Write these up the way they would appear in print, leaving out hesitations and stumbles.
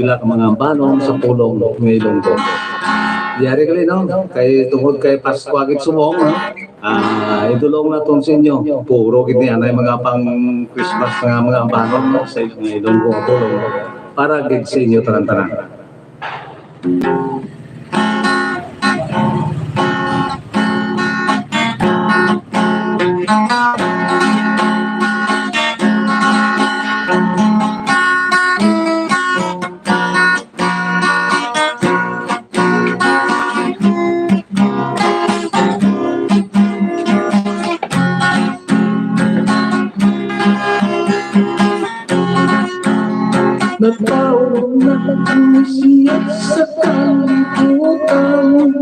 pila ka mga banong sa pulong ngayon ko. Diyari kali no, kay tungod kay Pasko agit sumong, idulong na tong sa inyo. Puro gid niya na mga pang Christmas nga mga banong no, sa ngayon ko pulong para gid sa inyo tanan-tanan. Nagtaon na ang siya sa kalibutan.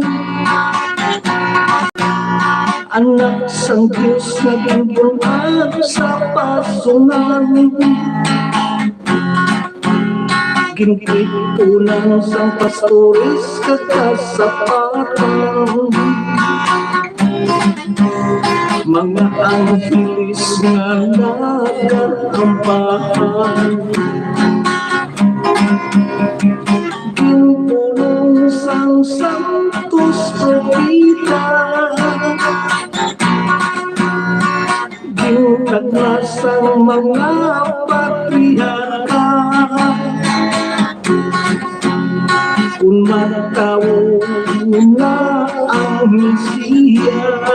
Anak sang Diyos naging buwan sa pasungan. Gintit unang sang pastores kakasapatan. Mga anghelis nga nagkakampahan. Ginpulong sang santos propita. Ginaglasang mga patriarka. Kung magtao na ang Mesiyas,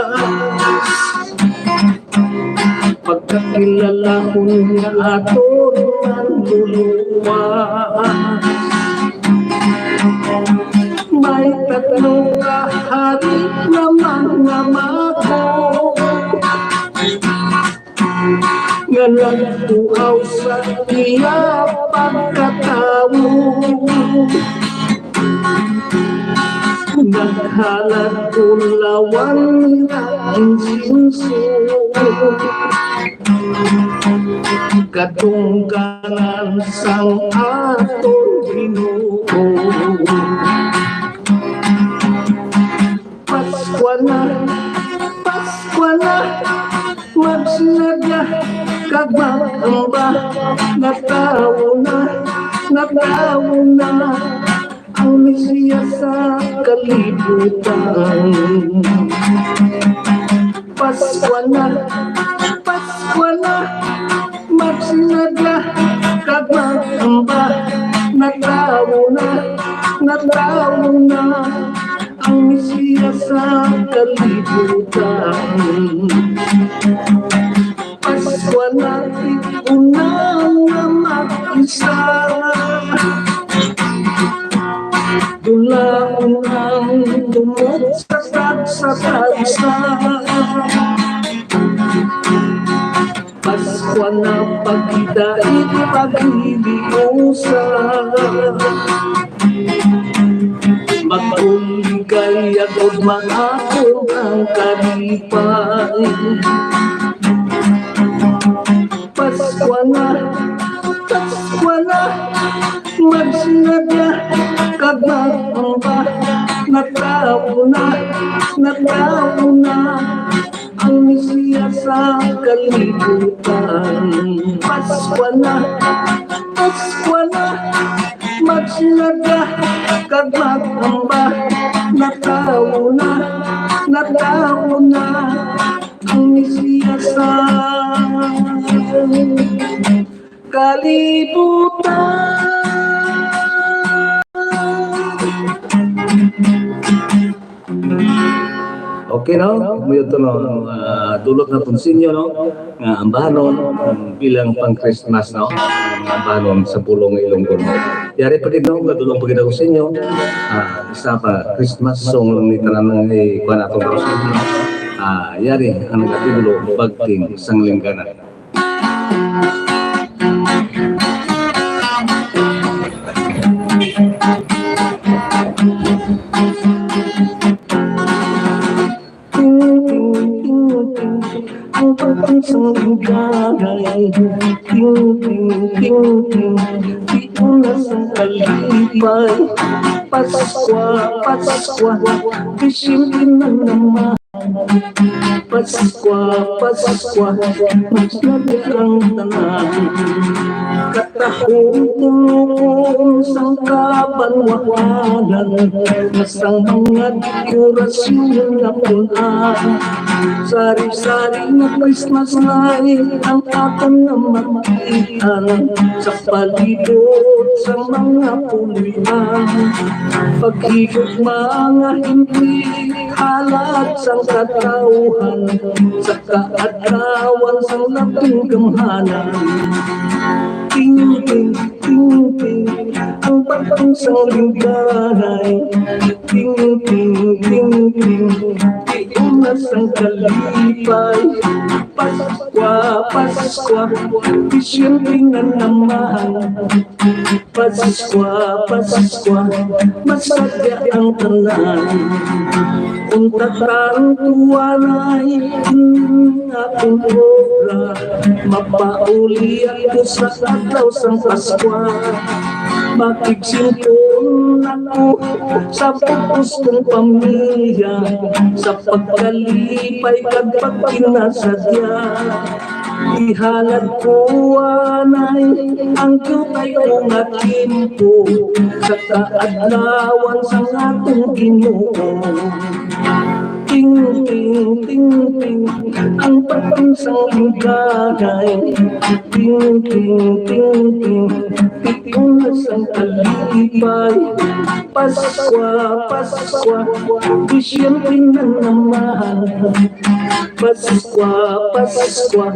pagkakilala ko nga aton manluluwas. May tatlong kahari na mga mako nga nagtuaw sa iya pagkatao. Naghalat ulawan ng sinso, katunggalan sang atong Ginoo. Pasko na, magsinadya kag magamba. Natawo na ang Mesiyas sa kalibutan. Pasko na, magsinadya kag magamba. Natawo na ang Mesiyas sa kalibutan. Pasko na, unang na mag-isa. Dula-unang tumot sa kansa. Pasko na pagkidait paghiliusa. Magkuligay at maakong ang kalipay. Pasko na, magsinadya kag magamba. Natawo na ang Mesiyas sa kalibutan. Pasko na, magsinadya kag magamba. Natawo na ang Mesiyas sa kalibutan. Okay no, muyod to no, dulot na tunsinyo no, nga ambanon bilang pang Christmas no, ambanon sa pulong Ilonggo no. Yari pa din no, gadulong pagid ako sa inyo, isa pa Christmas song ni tanan ni kuan atong Rosario. Yari ang nagatibulo bagting sang lingganan. Isang ligay, ting-ting-ting-ting, dito na sa kalipay. Pasko, isilin na naman Paskwa, Paskwa, magsnadya ang tanan. Katahong tulong sang kabanwahanan, nasang mga dekorasyon na punan. Sari-sari na Christmas light ang atong namatian sa palibot sa mga pulian. Pag-ikot mga hindi halat sang katauhan, sa kaadlawan sang labing gamhanan. Ting ting ting ting ang batang sang linggaray. Ting ting ting ting iunas ang kalipay. Paskwa, Paskwa, Disyembre na naman. Paskwa, Paskwa, masadya ang tanan. Unta tarong tuwanay akong obra, mapauli ako sa adlaw sang Paskwa. Makigsimpon ako sa pagpus kong pamilya, sa pagkalipay kag pagkinasadya. Ihalad ko anay ang tutay kong akimpo, sa kaadlawan sang atong Ginoo. Ting ting ting ting ang pagpansang lingkagay. Ting ting ting ting iunas ang kalipay. Paskwa, Paskwa, Disyembre na naman. Paskwa, Paskwa,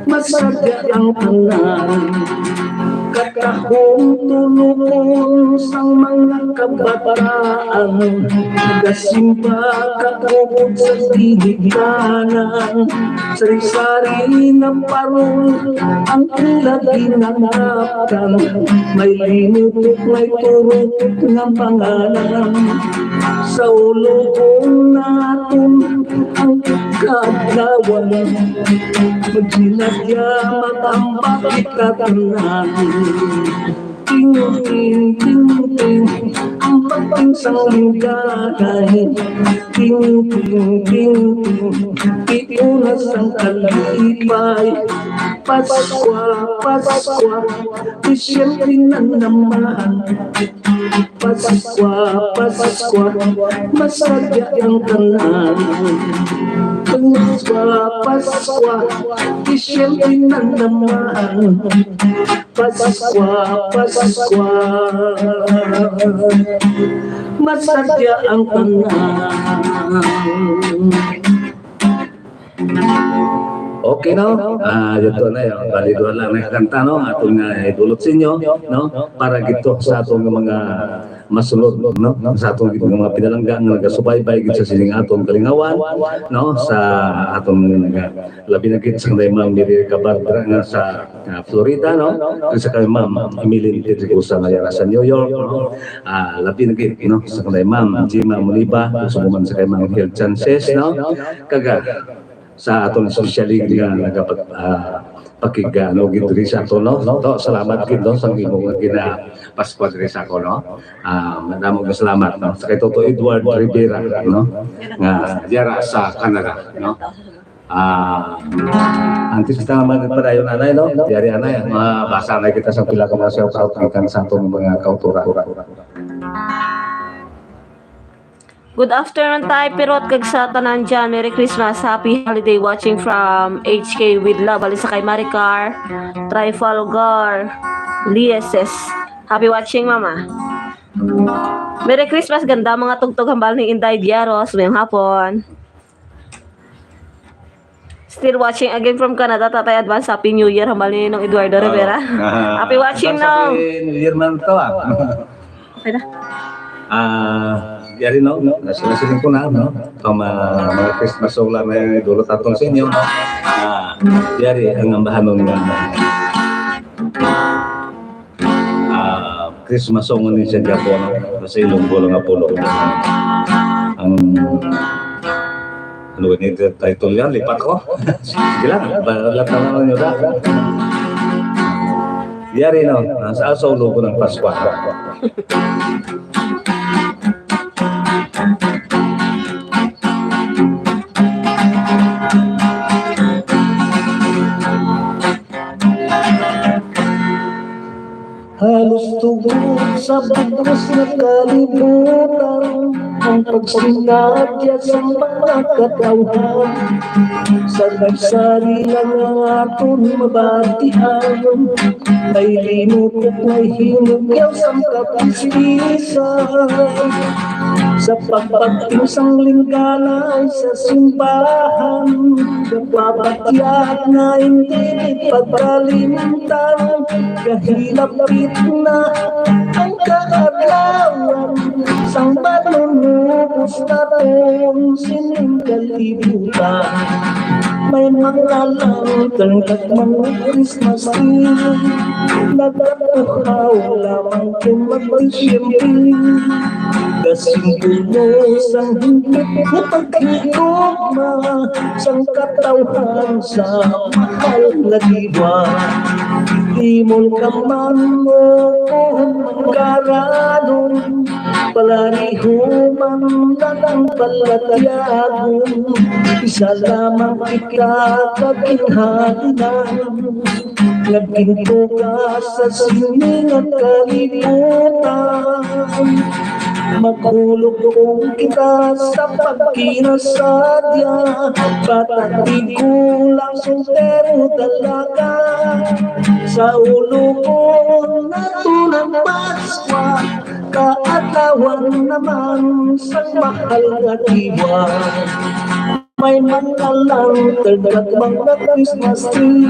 masadya ang tanan. Katahong tulong sang mga kabataan, nagasimba kakubog sa tinigdanan. Sari-sari na parol ang lagi nanapkan, may linutok, may turok ng pangalan. Sa ulo kong natin ang kaadlawan, magsinadya matambak ikatanan. Ting ting ting ting ang pagpinsang lingkagay. Ting ting ting ting iunas ang kalipay. Paskwa, Paskwa, Disyembre na naman. Paskwa, Paskwa, masadya ang tanan. Paskwa, Paskwa, Disyembre na naman. Paskwa, Paskwa, masadya ang tanan. Okay no? Dito na yun. Balido lang na kanta no? Atong idulot sa inyo, no? Para gito sa atong mga masunod, no? Sa atong gito mga pinalangga nga nagasubaybay gito sa sining atong kalingawan, no? Sa atong labi na gito sa kanday Ma'am Miri Cabardra nga sa Florida, no? Sa kanday Ma'am Emily Titricusa nga yara sa New York, no? Labi na gito, no? Sa kanday Ma'am Jima Muniba, subuman sa kanday Ma'am Hill Chances, no? Kaga sa atong social league nga nagapat pakigano gid diri sa ato no. To salamat gid no sa imong gina Pasko diri sa ako no. Madamo nga salamat no sa kay Toto Edward Rivera no nga diara sa Canada no. Antes kita magpadayon anay no. Diari anay mabasa na kita sa pila ka mga shout-out gikan sa atong mga kautura. Good afternoon tayo pirot kag sa tanan dyan. Merry Christmas, Happy Holiday watching from HK with love. Alisa kay Maricar, Trifalgar, Lieses. Happy watching mama. Merry Christmas, ganda mga tugtog hambal ni Inday Diaros. Mayang hapon. Still watching again from Canada. Tatay advance Happy New Year hambal ni Nong Eduardo Rivera. Happy watching Nong. Happy New Year man to Okay na. Yari no, nasiling ko na, no? Ang mga Christmas song lang na dulot atong sa inyo, no? Yari, ang ambahanon nga, Christmas song ni siya dyan po, no? Sa ilong bulo nga pulo. Ang, ano ba nito title yan? Lipat ko? Sige lang, balat naman nyo na. Yari, no? Sa ulo ko ng Pasko. sa bugos na kalibutan, ang pagsinadya sa mga katawhan. Sari-sari lang ang aton mabatihan, ay limot at may hinugyaw sa kapisisan. Sa pagpagtingsang lingganay sa simbahan, nagpapatiyag na hindi pagkalimutan, kahilapit na ang kaadlawan, sang manunubos na tong sining kalibutan. May mga lantern at mga Christmas tree, nagkakahaw lamang kung mag-Disyembre. Kasimbolo sang higit na pagkikugma, sang katawhan sa mahal na diwa. Imol ka man mo kung magkaranon, palarihuman lang ang palatyagon. Isa lamang ikakakinhalinan, nagpinto ka sa sining at kalibutan. Magulog kong kita sa pagkinasadya, bata't di kulang soltero dalaga. Sa ulo ko natunang paswa, kaatawan naman sa mahal na diwa. May mga lantern at mga Christmas tree,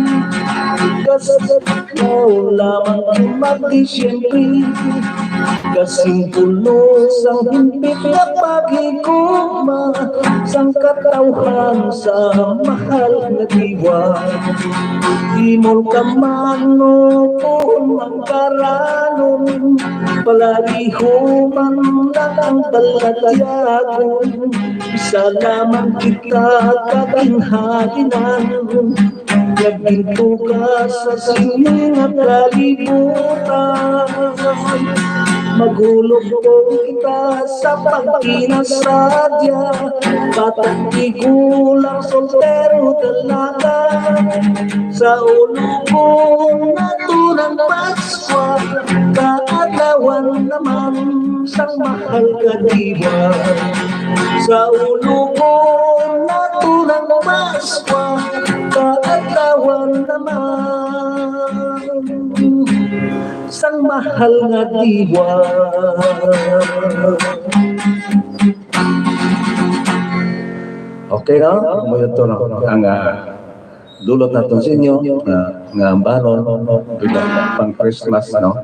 kasalaw lamang ang mag-Disyembre. Kasimbolo sang himpit na pagkikugma, sang katawhan sa mahal na diwa. Imol ka man o kung magkaranon, palarihuman lang ang palatyagon. Isa lamang kita kakinhalinan, nagpinto ka sa sining at kalibutan. Magulog ko kita sa pagkinasadya, bata't di kulang soltero dalaga. Sa ulo ko natunang paswa, kaadlawan naman sang mahal ka diwa. Sa ulo ko natunang paswa, kaadlawan naman sang mahal nga diwa. Okay na? Muna ito na ang dulot natin sa inyo nga ambanon bilang pang Christmas, no?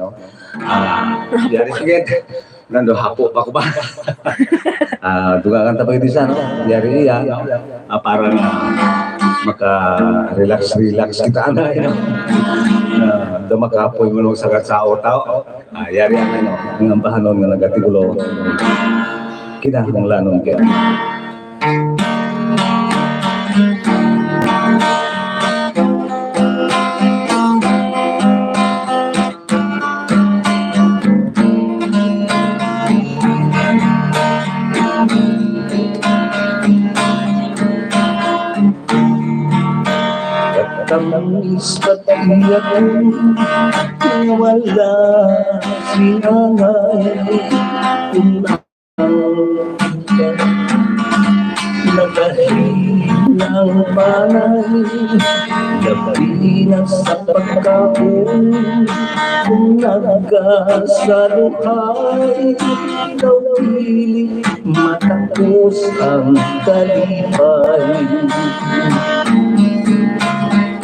Yari sige, nando hapo pa ko ba? Dugakan tapos ito sa, no? Yari iya, parang maka-relax kita na, no? Dumakapoy mo nung sagat sa tao. Yari ang ano, ang ambahanon nga nagatigulo, kinahang lanon kaya. Tamis pati akong wala sinangay, nagahilang panay, labi na sa pagkaon, kung nagkasaluhay, ikaw pilit matapos ang kalipay.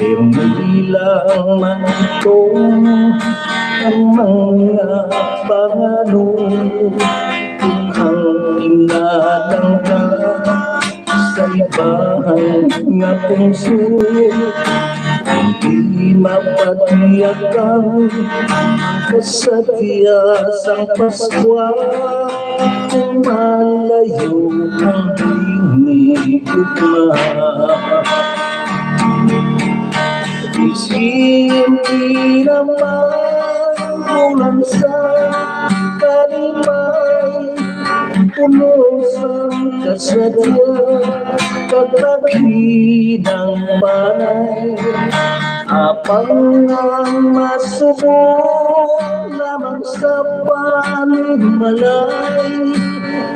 Bilang man ito ang mga panganon, ang inatangka sa ibahan nga pungso. Hindi mapatiyakan kasadya sang Paskwa, kung malayo ang hinigugma. Isipin naman ulan sa kalimay, puno sa kasadya, katakinang panay. Apang ang masubok lamang sa panimalay,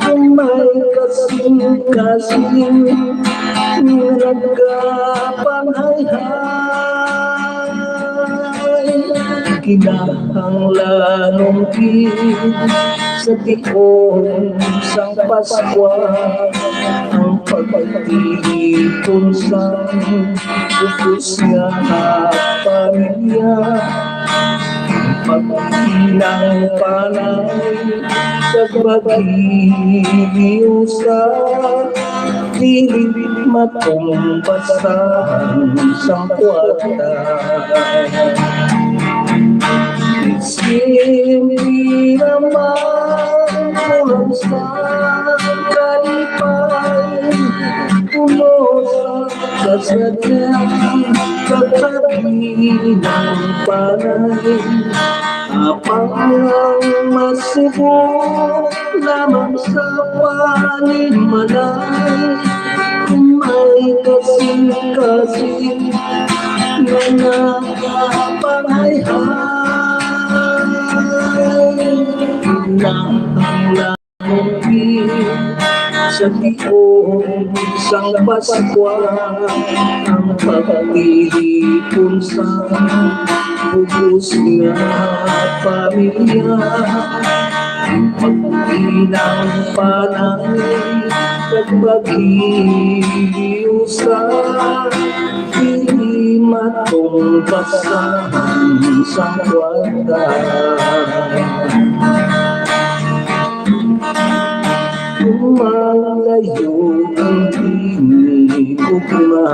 kung may kasing-kasing nagkapanghay-hay, kinahanglanong sa tiyon sang Paskwa, ang pagtitipon sa bukos nga pamilya, pagkinang panay sa pag-ibig sa pilit matumbasan sa kwarta. Hindi naman kulang sa kalipay, puno sa kasadyang katabi ng panay, apang masubok lamang sa panimalay, kung may kasing-kasing na nakapanghay-hay, kinahanglanong sa tiyon sang Paskwa, ang pagtitipon sa bugos nga pamilya, ang pagkinang panay at pag-ibig sa hindi matumbasan sa kwarta. Malayo ang tinigugma,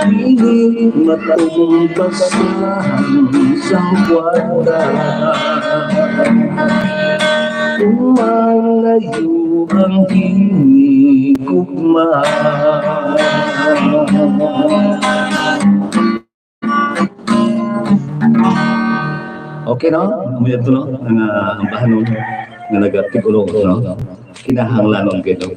pilit matumbasan sa kwarta. Malayo ang tinigugma. Okay, no? Amoy ito, no? Ang bahanon nga nag-artikulo, no? Kinahanglanon gito.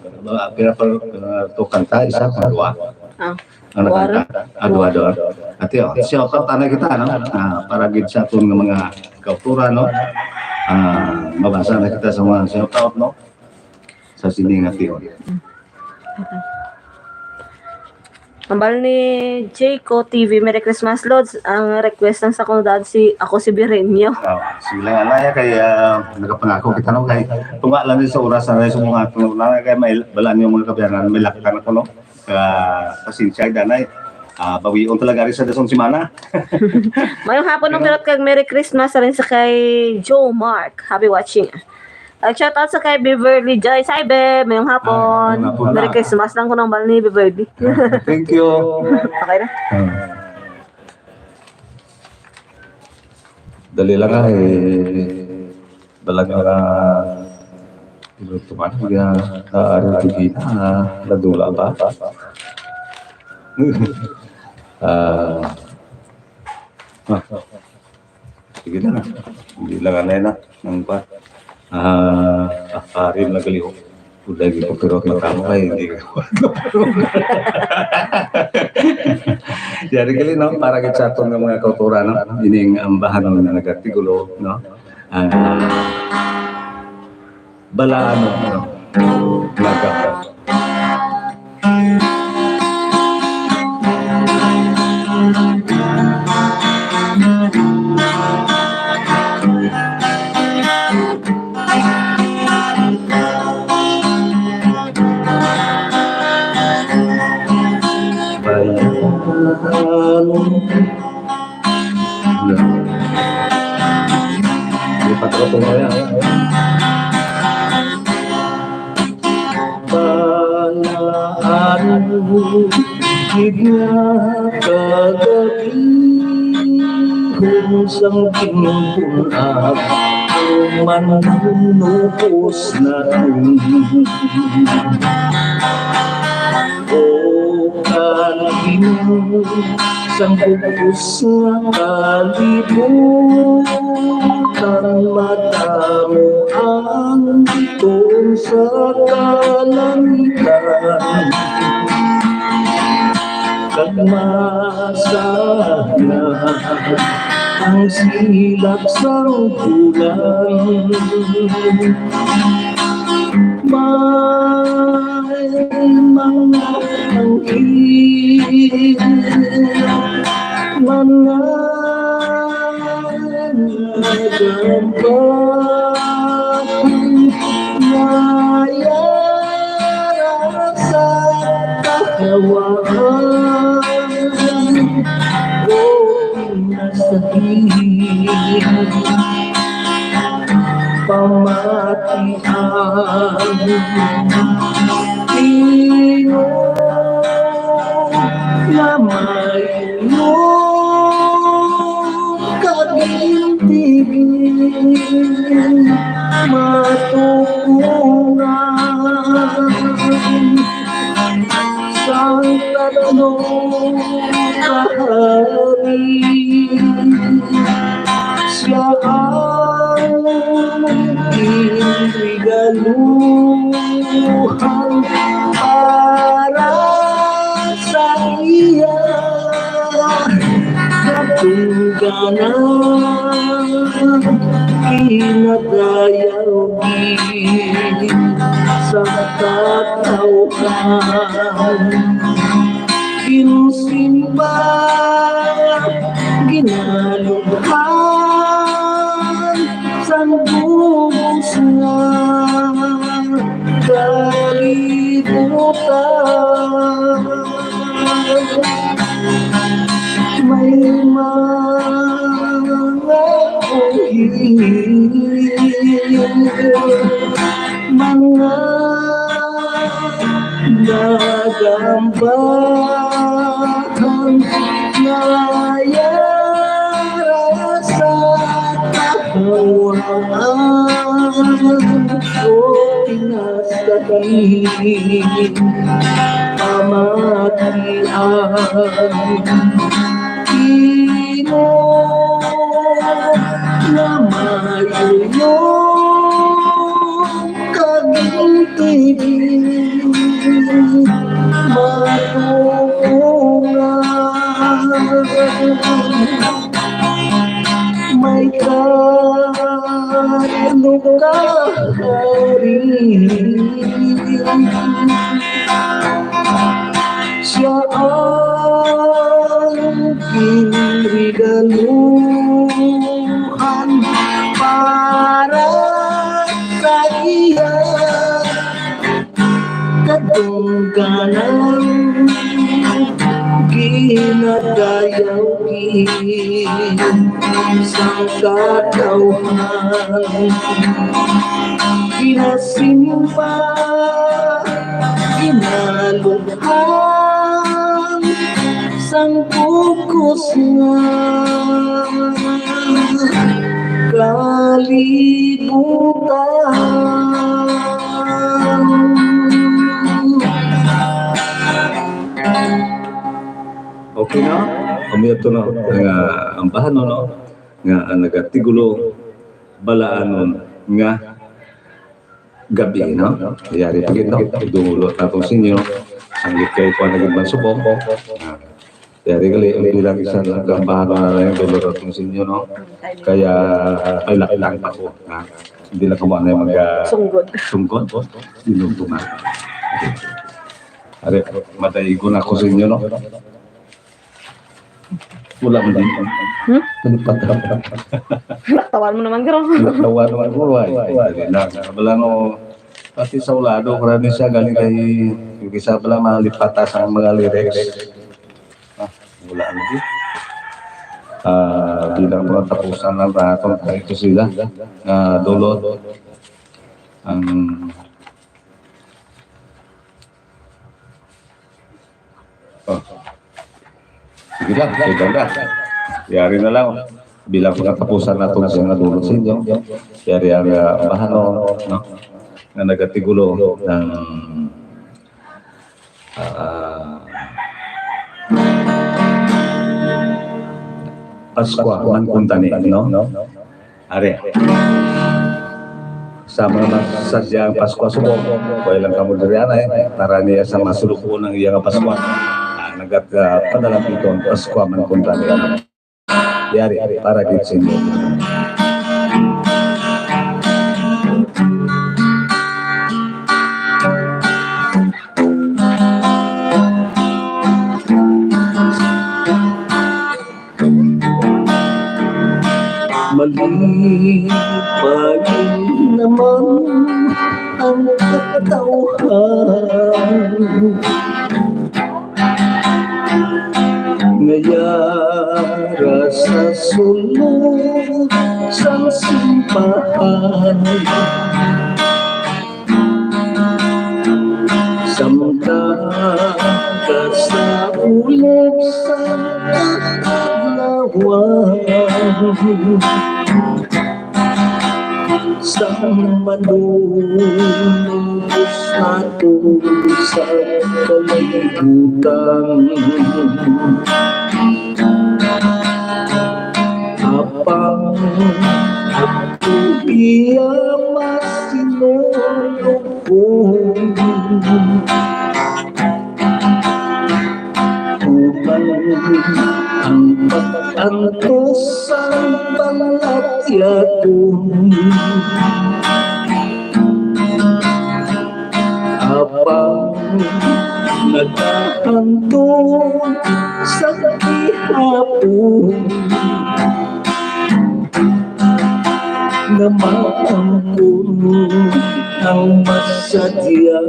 Pero ito kanta, isa, dua. Ang nakanta, dua doon. At yun, siya pa tanay kita, no? Para gid sa itong mga kautura, no? Mabasa na kita sa mga shout-out, no? Sa sining at yun. Ambal ni Jayco TV, Merry Christmas Lods. Ang request ng sa komunidad ako si Birenyo. Sila nga laya kay nagapangako kita no kay tunga lang din sa oras na sa mga tunga kay may balaan yung mga kabayanan may laktan ako no pasensya danay bawion talaga rin sa dasong simana. Mayong hapon ng pirot kag Merry Christmas rin sa kay Joe Mark. Happy watching. Shout out sa kay Beverly Joyce. Hi, Be. Mayong hapon. Merry Christmas lang ko ng bal ni Beverly. Thank you. Okay na? Dali lang nga dalag nga ilutuman nga naaril nadula ba? Sige na. Hindi lang na ng pa. Akarin na galiho. Uday ko pero matamo kay hindi ko. Jadi gali no para gid sa aton nga mga kautura no ining ambahan na nagartikulo no. Balaan no. Laga. Lipat ko po yan. Balaan higna kagabi kung sang kinukunat manunupos na kanino sang bugos nga kalibutan matamo ang itong sa kalangitan kagmasa na ang silak sa bulan. May mga angkin, mga nagambang nayara sa kahawaan o pinasahid pamatian. Ino na mayo kagintigin matukungan sang tanong kahari. Siya ang inigaluhan para sa iya katungganan kinadayawin sa katauhan. Kinsimba ginalughan sang bubos nga kalibutan. May mga mga nagambahan nayara sa kahawaan o pinasahid pamatian. Ino na mayo kagintigin matukungan may kalukarin. Siya ang kinrigaluhan para sa iya katungganan ginadayawin sang katauhan. Ginasimba ginalughan sang bukos nga kalibutan. Okay na? Umiyato na nga ang bahano no nga nagatigulo balaan nga gabi no. Yari pagit no dumulo tatong sinyo ang kay ko naging mansubong. Yari gali bilang isa lang ang bahano na yung dulo tatong sinyo no. Kaya ay lang pa ko ha. Hindi lang kumain na mag sunggot. Dinugtungan. Are matay ko na ko sinyo no. Wala mo din. Nalipat ka pa. Tawan mo naman, garo. Tawan naman mo, ay. Wala no, pati sa ulado, karami siya galing kay, yung isa pala malipatas ang mga lyrics. Wala mo din. Bilang mga tapusan ng raton, ito sila. Dulot. Ang sige lang, kaya yari na lang. Bilang pagkatapusan na itong siya nadulot sa inyo, yari ang bahano, no? Na nagatigulo ng Paskwa, Mankuntani, no? Are. Sama na sa siyang Paskwa subok, kaya lang kamo diri anay, taraniya sa masuluko ng iyang Paskwa. Nagpadala ito ang Paskwa Mankuntani. Yari, para din sa inyo. Mali pa rin naman ang katauhan, ngayara sa sulod sang simbahan. Samtang ka sa ulog sa paglawan, sa manunubos nato sa kalibutan. Apang ako iya masinulubong, ang pag-antos ang panglatyakon. Apang nagkahantong sa ihapon, na maangkon ang masadya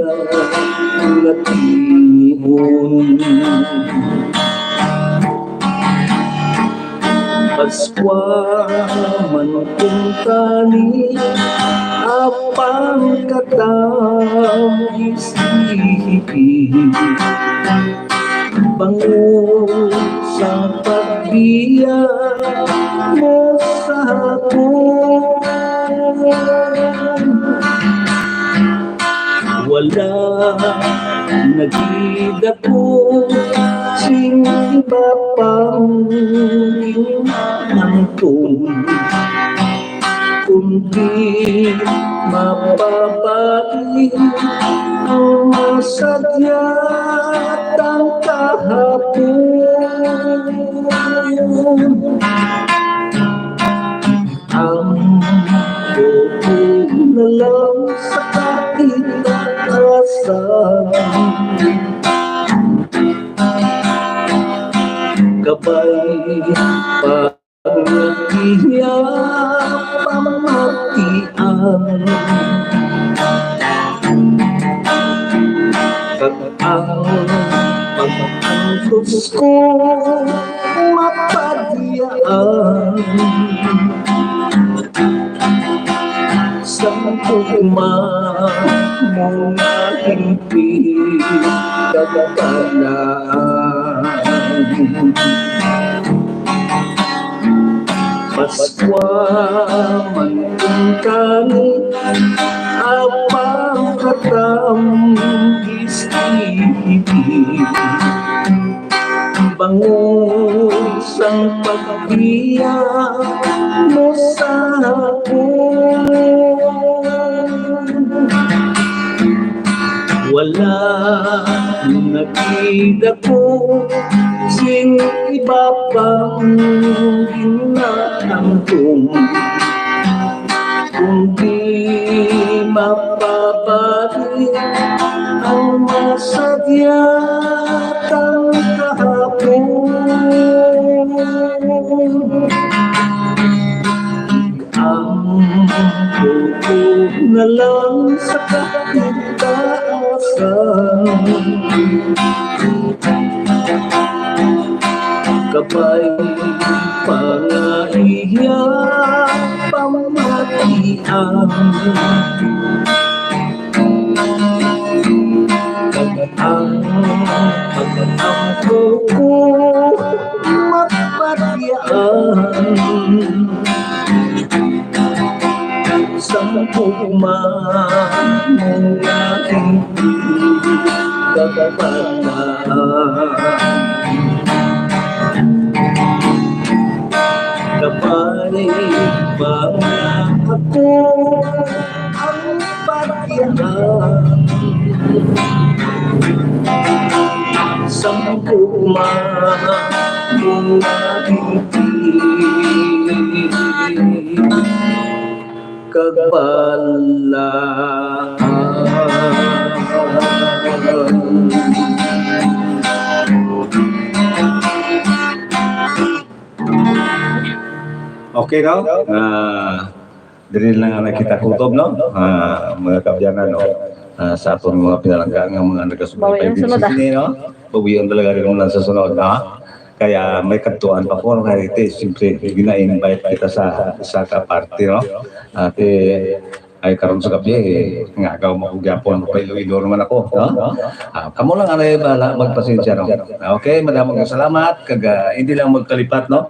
na tinihon. Paskwa man kung tani apang katang isipin, bangon sa pagbiya mo sa akin. Wala nagidako sing iba pang inangtong, kundi mapabait ang masadya ang kahapon. Ang buong na lang sa katinasan, gabay pagnagiya pamatian, kag ang pag-angkos ko mapadyaan, sa tugma mo nga hindi kagatanaan. Paskwa man kung kami apang katang isipin, bangon sang pagbiyak mo sa akin. Wala nakita ko sing iba pang ginatangtong, kundi mapapabalik ang masadya ang kahapon. Ang buo na lang sa katitaasan, kapay pangaiya pamatian, ang pag-ampo ko mapatyaan, sa tugma mo nga hindi kagatanaan. Kapay ba ako ang patiyahan, sa tugma mo nga hindi kagbalaan. Okay, no? Diri lang ang nakita kutob, no? Mga kabyanan, no? Sa atong mga pinalangga ng mga nagasubaybay Bawi ang din sunod, sa sini, no? Bawian talaga rin muna sa sunod, no? Kaya may katuan pa ko, kaya ito, siyempre, gina-invite kita sa ka-party, no? At ay karon sa gabi, nga agaw makugyapon, pa Iloilo naman ako, no? Kamo lang anay bala, magpasensya, no? Okay, madamang salamat, hindi lang magkalipat, no?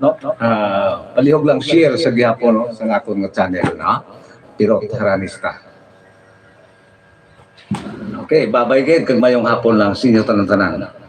Palihog lang share sa gyapon, no? Sa akong channel, no? Pirot Haranista. Okay, babay kayo, kag mayong hapon lang, sinyo tanan-tanan.